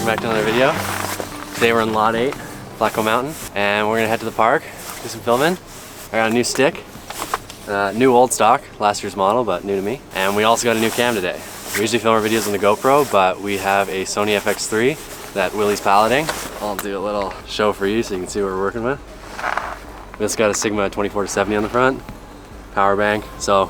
back to another video. Today we're in Lot 8, Blackwell Mountain, and we're gonna head to the park, do some filming. I got a new stick, new old stock, last year's model, but new to me. And we also got a new cam today. We usually film our videos on the GoPro, but we have a Sony FX3 that Willy's piloting. I'll do a little show for you so you can see what we're working with. We just got a Sigma 24-70 on the front, power bank, so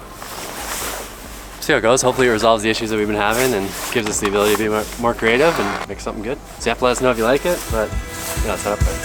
see how it goes. Hopefully it resolves the issues that we've been having and gives us the ability to be more creative and make something good. So you have to let us know if you like it, but yeah, let's head up there.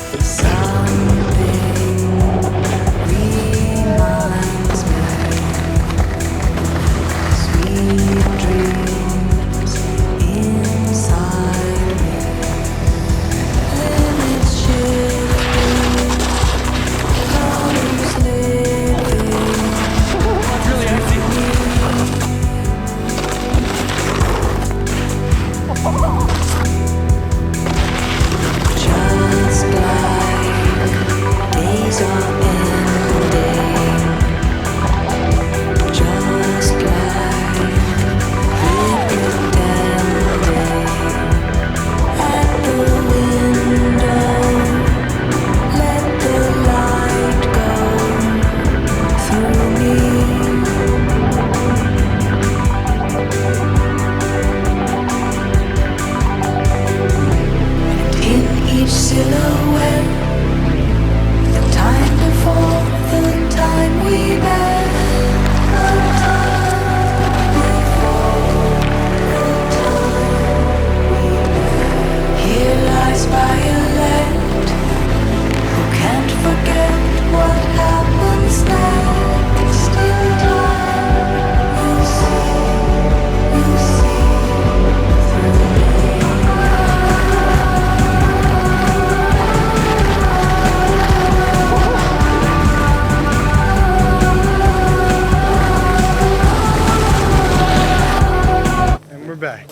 Back.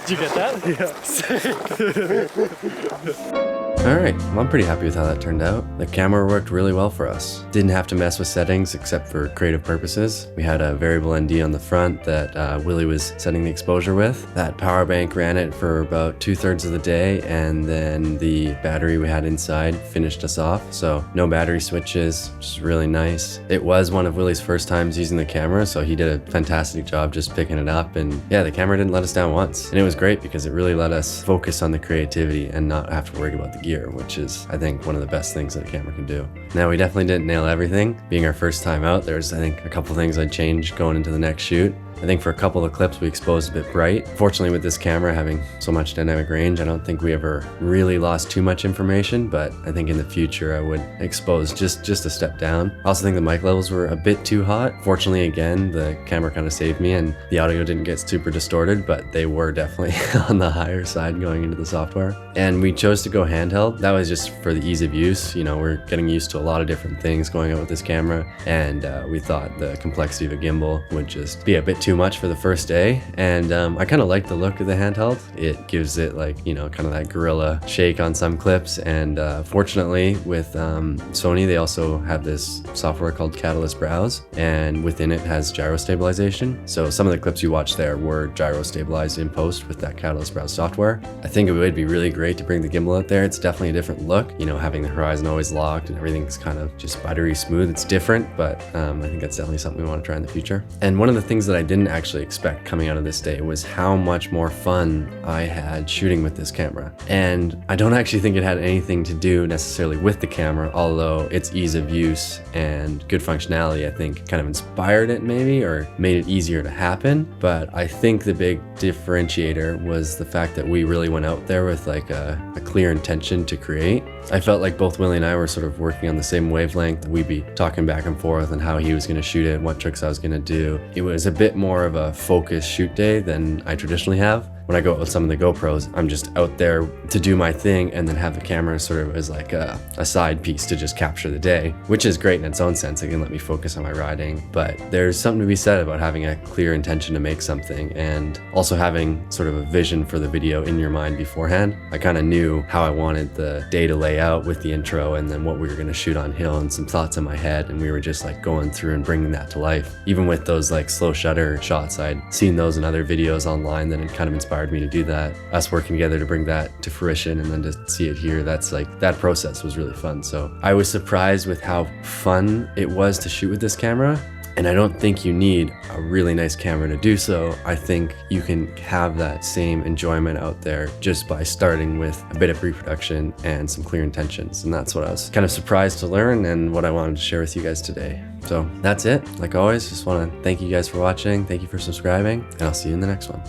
Did you get that? Yeah. Alright, well, I'm pretty happy with how that turned out. The camera worked really well for us. Didn't have to mess with settings except for creative purposes. We had a variable ND on the front that Willy was setting the exposure with. That power bank ran it for about 2/3 of the day, and then the battery we had inside finished us off. So no battery switches, which is really nice. It was one of Willy's first times using the camera, so he did a fantastic job just picking it up. And yeah, the camera didn't let us down once. And it was great because it really let us focus on the creativity and not have to worry about the gear, which is, I think, one of the best things that a camera can do. Now, we definitely didn't nail everything. Being our first time out, there's, I think, a couple things I'd change going into the next shoot. I think for a couple of clips we exposed a bit bright. Fortunately, with this camera having so much dynamic range, I don't think we ever really lost too much information, but I think in the future I would expose just a step down. I also think the mic levels were a bit too hot. Fortunately, again, the camera kind of saved me and the audio didn't get super distorted, but they were definitely on the higher side going into the software. And we chose to go handheld. That was just for the ease of use. You know, we're getting used to a lot of different things going on with this camera, and we thought the complexity of a gimbal would just be a bit too much for the first day. And I kind of like the look of the handheld. It gives it, like, you know, kind of that gorilla shake on some clips. And fortunately with Sony, they also have this software called Catalyst Browse, and within it has gyro stabilization. So some of the clips you watch there were gyro stabilized in post with that Catalyst Browse software. I think it would be really great to bring the gimbal out there. It's definitely a different look, you know, having the horizon always locked and everything's kind of just buttery smooth. It's different, but I think that's definitely something we want to try in the future. And one of the things that I didn't actually expect coming out of this day was how much more fun I had shooting with this camera. And I don't actually think it had anything to do necessarily with the camera, although its ease of use and good functionality, I think, kind of inspired it maybe, or made it easier to happen. But I think the big differentiator was the fact that we really went out there with like a clear intention to create. I felt like both Willy and I were sort of working on the same wavelength. We'd be talking back and forth on how he was going to shoot it, what tricks I was going to do. It was a bit more of a focused shoot day than I traditionally have. when I go out with some of the GoPros, I'm just out there to do my thing and then have the camera sort of as like a side piece to just capture the day, which is great in its own sense. It can let me focus on my riding, but there's something to be said about having a clear intention to make something and also having sort of a vision for the video in your mind beforehand. I kind of knew how I wanted the day to lay out with the intro and then what we were going to shoot on hill and some thoughts in my head, and we were just like going through and bringing that to life. Even with those like slow shutter shots, I'd seen those in other videos online that had kind of inspired me to do that. Us working together to bring that to fruition and then to see it here, that's like, that process was really fun. So I was surprised with how fun it was to shoot with this camera. And I don't think you need a really nice camera to do so. I think you can have that same enjoyment out there just by starting with a bit of pre-production and some clear intentions. And that's what I was kind of surprised to learn and what I wanted to share with you guys today. So that's it. Like always, just want to thank you guys for watching. Thank you for subscribing, and I'll see you in the next one.